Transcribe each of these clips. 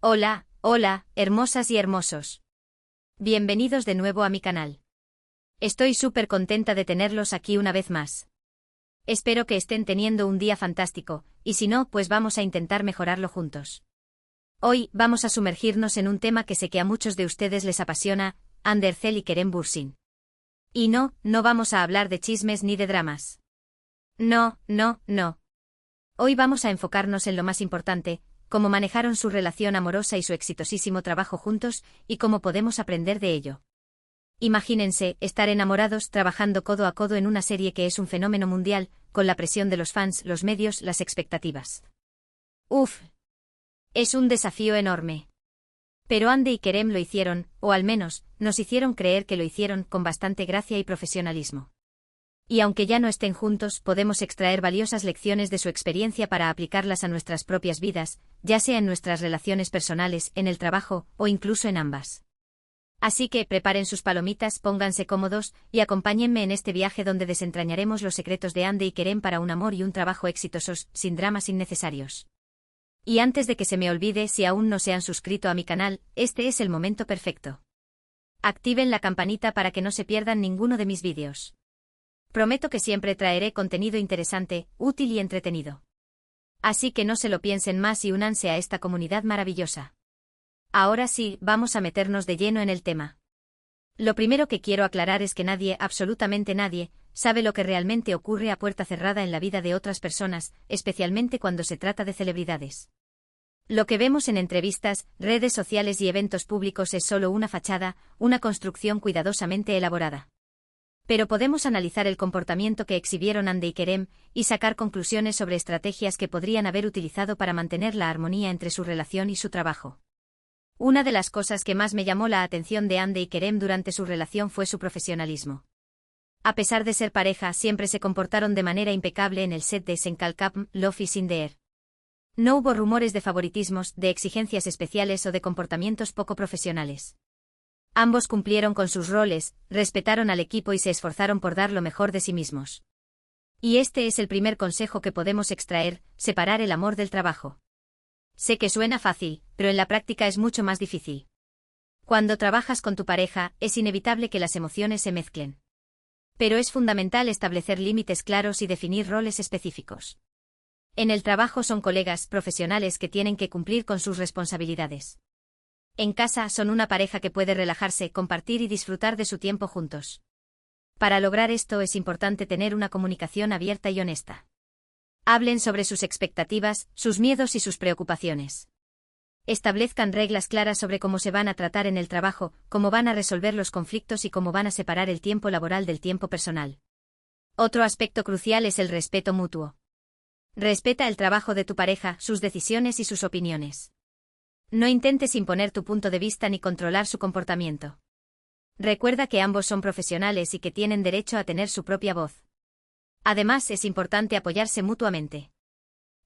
Hola, hola, hermosas y hermosos. Bienvenidos de nuevo a mi canal. Estoy súper contenta de tenerlos aquí una vez más. Espero que estén teniendo un día fantástico, y si no, pues vamos a intentar mejorarlo juntos. Hoy vamos a sumergirnos en un tema que sé que a muchos de ustedes les apasiona, Andercel y Kerem Bürsin. Y no vamos a hablar de chismes ni de dramas. No. Hoy vamos a enfocarnos en lo más importante, cómo manejaron su relación amorosa y su exitosísimo trabajo juntos, y cómo podemos aprender de ello. Imagínense, estar enamorados trabajando codo a codo en una serie que es un fenómeno mundial, con la presión de los fans, los medios, las expectativas. Uf. Es un desafío enorme. Pero Ande y Kerem lo hicieron, o al menos, nos hicieron creer que lo hicieron con bastante gracia y profesionalismo. Y aunque ya no estén juntos, podemos extraer valiosas lecciones de su experiencia para aplicarlas a nuestras propias vidas, ya sea en nuestras relaciones personales, en el trabajo, o incluso en ambas. Así que preparen sus palomitas, pónganse cómodos, y acompáñenme en este viaje donde desentrañaremos los secretos de Ande y Kerem para un amor y un trabajo exitosos, sin dramas innecesarios. Y antes de que se me olvide, si aún no se han suscrito a mi canal, este es el momento perfecto. Activen la campanita para que no se pierdan ninguno de mis vídeos. Prometo que siempre traeré contenido interesante, útil y entretenido. Así que no se lo piensen más y únanse a esta comunidad maravillosa. Ahora sí, vamos a meternos de lleno en el tema. Lo primero que quiero aclarar es que nadie, absolutamente nadie, sabe lo que realmente ocurre a puerta cerrada en la vida de otras personas, especialmente cuando se trata de celebridades. Lo que vemos en entrevistas, redes sociales y eventos públicos es solo una fachada, una construcción cuidadosamente elaborada. Pero podemos analizar el comportamiento que exhibieron Ande y Kerem, y sacar conclusiones sobre estrategias que podrían haber utilizado para mantener la armonía entre su relación y su trabajo. Una de las cosas que más me llamó la atención de Ande y Kerem durante su relación fue su profesionalismo. A pesar de ser pareja, siempre se comportaron de manera impecable en el set de Senkalkapm, Love is in the air. No hubo rumores de favoritismos, de exigencias especiales o de comportamientos poco profesionales. Ambos cumplieron con sus roles, respetaron al equipo y se esforzaron por dar lo mejor de sí mismos. Y este es el primer consejo que podemos extraer: separar el amor del trabajo. Sé que suena fácil, pero en la práctica es mucho más difícil. Cuando trabajas con tu pareja, es inevitable que las emociones se mezclen. Pero es fundamental establecer límites claros y definir roles específicos. En el trabajo son colegas profesionales que tienen que cumplir con sus responsabilidades. En casa son una pareja que puede relajarse, compartir y disfrutar de su tiempo juntos. Para lograr esto es importante tener una comunicación abierta y honesta. Hablen sobre sus expectativas, sus miedos y sus preocupaciones. Establezcan reglas claras sobre cómo se van a tratar en el trabajo, cómo van a resolver los conflictos y cómo van a separar el tiempo laboral del tiempo personal. Otro aspecto crucial es el respeto mutuo. Respeta el trabajo de tu pareja, sus decisiones y sus opiniones. No intentes imponer tu punto de vista ni controlar su comportamiento. Recuerda que ambos son profesionales y que tienen derecho a tener su propia voz. Además, es importante apoyarse mutuamente.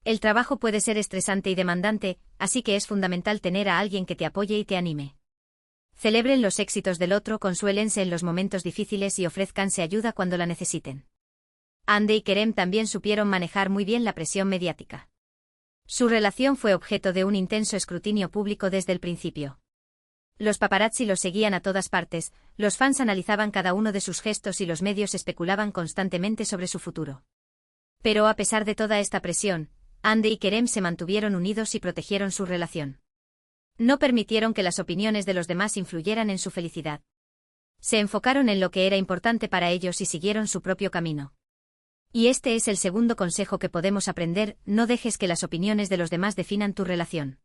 El trabajo puede ser estresante y demandante, así que es fundamental tener a alguien que te apoye y te anime. Celebren los éxitos del otro, consuélense en los momentos difíciles y ofrézcanse ayuda cuando la necesiten. Ande y Kerem también supieron manejar muy bien la presión mediática. Su relación fue objeto de un intenso escrutinio público desde el principio. Los paparazzi los seguían a todas partes, los fans analizaban cada uno de sus gestos y los medios especulaban constantemente sobre su futuro. Pero a pesar de toda esta presión, Ande y Kerem se mantuvieron unidos y protegieron su relación. No permitieron que las opiniones de los demás influyeran en su felicidad. Se enfocaron en lo que era importante para ellos y siguieron su propio camino. Y este es el segundo consejo que podemos aprender: no dejes que las opiniones de los demás definan tu relación.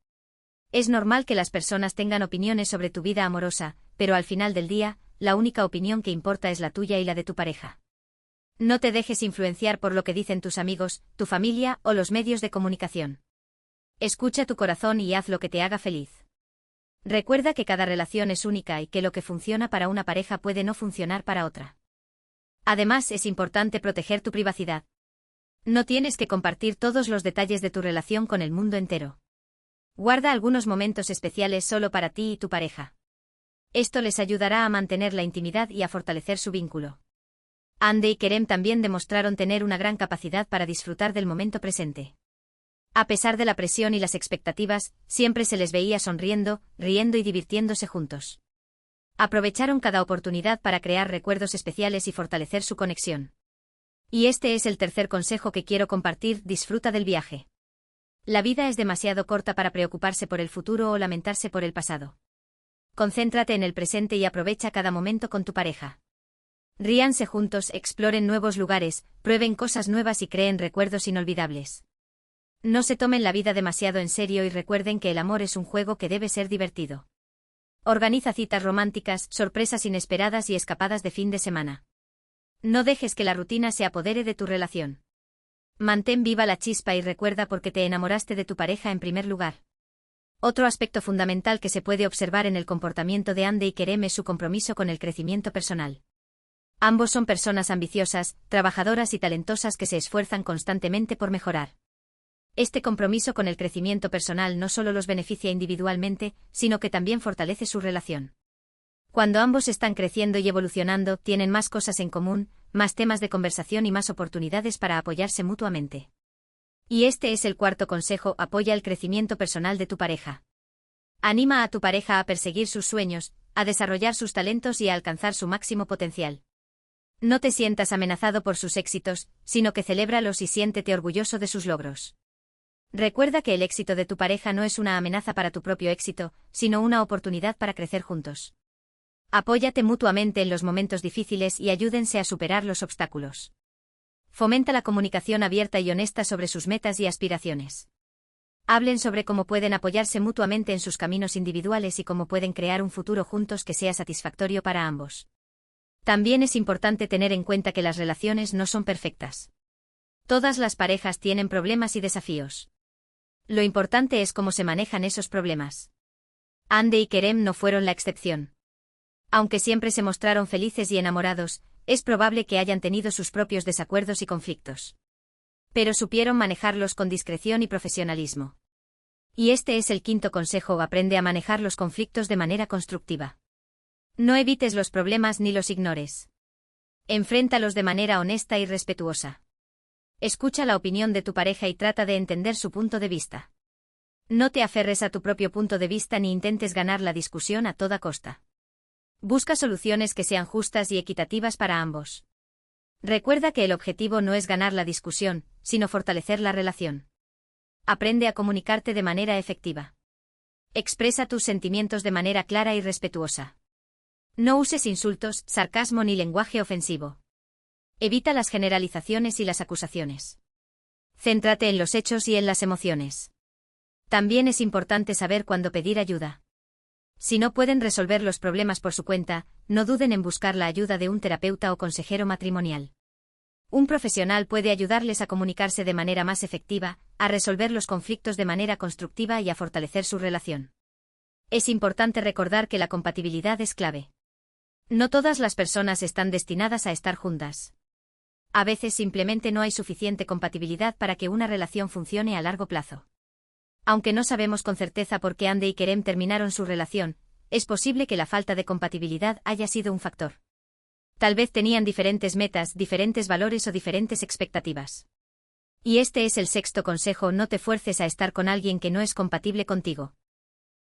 Es normal que las personas tengan opiniones sobre tu vida amorosa, pero al final del día, la única opinión que importa es la tuya y la de tu pareja. No te dejes influenciar por lo que dicen tus amigos, tu familia o los medios de comunicación. Escucha tu corazón y haz lo que te haga feliz. Recuerda que cada relación es única y que lo que funciona para una pareja puede no funcionar para otra. Además, es importante proteger tu privacidad. No tienes que compartir todos los detalles de tu relación con el mundo entero. Guarda algunos momentos especiales solo para ti y tu pareja. Esto les ayudará a mantener la intimidad y a fortalecer su vínculo. Ande y Kerem también demostraron tener una gran capacidad para disfrutar del momento presente. A pesar de la presión y las expectativas, siempre se les veía sonriendo, riendo y divirtiéndose juntos. Aprovecharon cada oportunidad para crear recuerdos especiales y fortalecer su conexión. Y este es el tercer consejo que quiero compartir: disfruta del viaje. La vida es demasiado corta para preocuparse por el futuro o lamentarse por el pasado. Concéntrate en el presente y aprovecha cada momento con tu pareja. Ríanse juntos, exploren nuevos lugares, prueben cosas nuevas y creen recuerdos inolvidables. No se tomen la vida demasiado en serio y recuerden que el amor es un juego que debe ser divertido. Organiza citas románticas, sorpresas inesperadas y escapadas de fin de semana. No dejes que la rutina se apodere de tu relación. Mantén viva la chispa y recuerda por qué te enamoraste de tu pareja en primer lugar. Otro aspecto fundamental que se puede observar en el comportamiento de Andy y Kerem es su compromiso con el crecimiento personal. Ambos son personas ambiciosas, trabajadoras y talentosas que se esfuerzan constantemente por mejorar. Este compromiso con el crecimiento personal no solo los beneficia individualmente, sino que también fortalece su relación. Cuando ambos están creciendo y evolucionando, tienen más cosas en común, más temas de conversación y más oportunidades para apoyarse mutuamente. Y este es el cuarto consejo: apoya el crecimiento personal de tu pareja. Anima a tu pareja a perseguir sus sueños, a desarrollar sus talentos y a alcanzar su máximo potencial. No te sientas amenazado por sus éxitos, sino que celébralos y siéntete orgulloso de sus logros. Recuerda que el éxito de tu pareja no es una amenaza para tu propio éxito, sino una oportunidad para crecer juntos. Apóyate mutuamente en los momentos difíciles y ayúdense a superar los obstáculos. Fomenta la comunicación abierta y honesta sobre sus metas y aspiraciones. Hablen sobre cómo pueden apoyarse mutuamente en sus caminos individuales y cómo pueden crear un futuro juntos que sea satisfactorio para ambos. También es importante tener en cuenta que las relaciones no son perfectas. Todas las parejas tienen problemas y desafíos. Lo importante es cómo se manejan esos problemas. Andy y Kerem no fueron la excepción. Aunque siempre se mostraron felices y enamorados, es probable que hayan tenido sus propios desacuerdos y conflictos. Pero supieron manejarlos con discreción y profesionalismo. Y este es el quinto consejo: aprende a manejar los conflictos de manera constructiva. No evites los problemas ni los ignores. Enfréntalos de manera honesta y respetuosa. Escucha la opinión de tu pareja y trata de entender su punto de vista. No te aferres a tu propio punto de vista ni intentes ganar la discusión a toda costa. Busca soluciones que sean justas y equitativas para ambos. Recuerda que el objetivo no es ganar la discusión, sino fortalecer la relación. Aprende a comunicarte de manera efectiva. Expresa tus sentimientos de manera clara y respetuosa. No uses insultos, sarcasmo ni lenguaje ofensivo. Evita las generalizaciones y las acusaciones. Céntrate en los hechos y en las emociones. También es importante saber cuándo pedir ayuda. Si no pueden resolver los problemas por su cuenta, no duden en buscar la ayuda de un terapeuta o consejero matrimonial. Un profesional puede ayudarles a comunicarse de manera más efectiva, a resolver los conflictos de manera constructiva y a fortalecer su relación. Es importante recordar que la compatibilidad es clave. No todas las personas están destinadas a estar juntas. A veces simplemente no hay suficiente compatibilidad para que una relación funcione a largo plazo. Aunque no sabemos con certeza por qué Andy y Kerem terminaron su relación, es posible que la falta de compatibilidad haya sido un factor. Tal vez tenían diferentes metas, diferentes valores o diferentes expectativas. Y este es el sexto consejo: no te fuerces a estar con alguien que no es compatible contigo.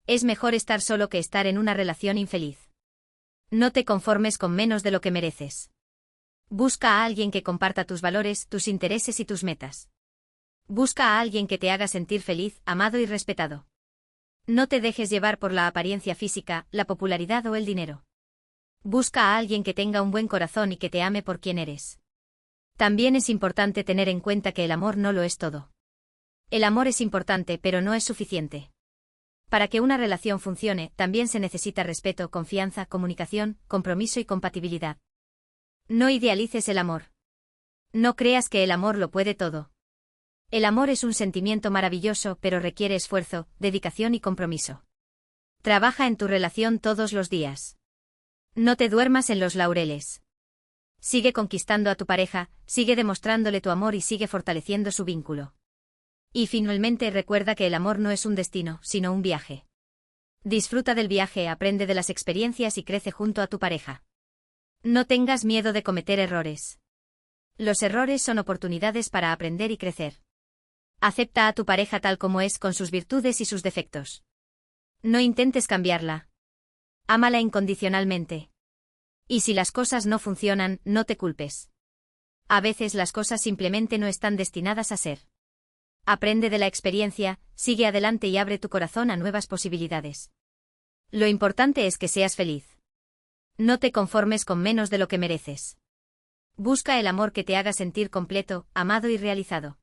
Es mejor estar solo que estar en una relación infeliz. No te conformes con menos de lo que mereces. Busca a alguien que comparta tus valores, tus intereses y tus metas. Busca a alguien que te haga sentir feliz, amado y respetado. No te dejes llevar por la apariencia física, la popularidad o el dinero. Busca a alguien que tenga un buen corazón y que te ame por quien eres. También es importante tener en cuenta que el amor no lo es todo. El amor es importante, pero no es suficiente. Para que una relación funcione, también se necesita respeto, confianza, comunicación, compromiso y compatibilidad. No idealices el amor. No creas que el amor lo puede todo. El amor es un sentimiento maravilloso, pero requiere esfuerzo, dedicación y compromiso. Trabaja en tu relación todos los días. No te duermas en los laureles. Sigue conquistando a tu pareja, sigue demostrándole tu amor y sigue fortaleciendo su vínculo. Y finalmente recuerda que el amor no es un destino, sino un viaje. Disfruta del viaje, aprende de las experiencias y crece junto a tu pareja. No tengas miedo de cometer errores. Los errores son oportunidades para aprender y crecer. Acepta a tu pareja tal como es, con sus virtudes y sus defectos. No intentes cambiarla. Ámala incondicionalmente. Y si las cosas no funcionan, no te culpes. A veces las cosas simplemente no están destinadas a ser. Aprende de la experiencia, sigue adelante y abre tu corazón a nuevas posibilidades. Lo importante es que seas feliz. No te conformes con menos de lo que mereces. Busca el amor que te haga sentir completo, amado y realizado.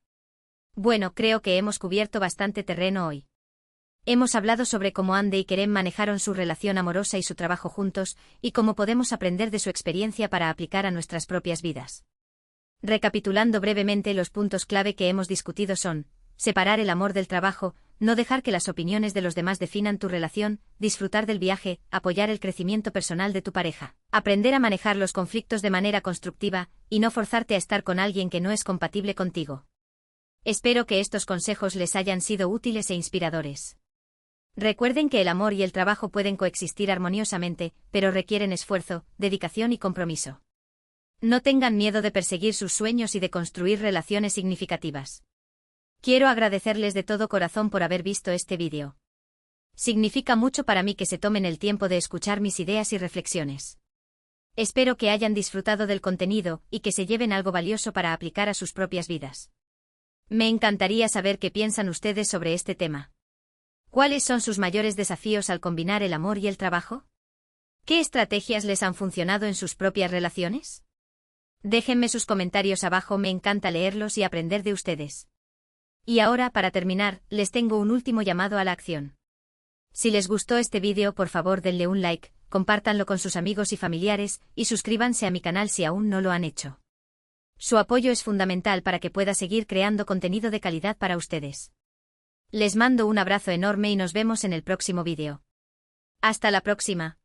Bueno, creo que hemos cubierto bastante terreno hoy. Hemos hablado sobre cómo Andy y Kerem manejaron su relación amorosa y su trabajo juntos, y cómo podemos aprender de su experiencia para aplicar a nuestras propias vidas. Recapitulando brevemente, los puntos clave que hemos discutido son: separar el amor del trabajo, no dejar que las opiniones de los demás definan tu relación, disfrutar del viaje, apoyar el crecimiento personal de tu pareja, aprender a manejar los conflictos de manera constructiva, y no forzarte a estar con alguien que no es compatible contigo. Espero que estos consejos les hayan sido útiles e inspiradores. Recuerden que el amor y el trabajo pueden coexistir armoniosamente, pero requieren esfuerzo, dedicación y compromiso. No tengan miedo de perseguir sus sueños y de construir relaciones significativas. Quiero agradecerles de todo corazón por haber visto este vídeo. Significa mucho para mí que se tomen el tiempo de escuchar mis ideas y reflexiones. Espero que hayan disfrutado del contenido y que se lleven algo valioso para aplicar a sus propias vidas. Me encantaría saber qué piensan ustedes sobre este tema. ¿Cuáles son sus mayores desafíos al combinar el amor y el trabajo? ¿Qué estrategias les han funcionado en sus propias relaciones? Déjenme sus comentarios abajo, me encanta leerlos y aprender de ustedes. Y ahora, para terminar, les tengo un último llamado a la acción. Si les gustó este vídeo, por favor denle un like, compártanlo con sus amigos y familiares, y suscríbanse a mi canal si aún no lo han hecho. Su apoyo es fundamental para que pueda seguir creando contenido de calidad para ustedes. Les mando un abrazo enorme y nos vemos en el próximo vídeo. Hasta la próxima.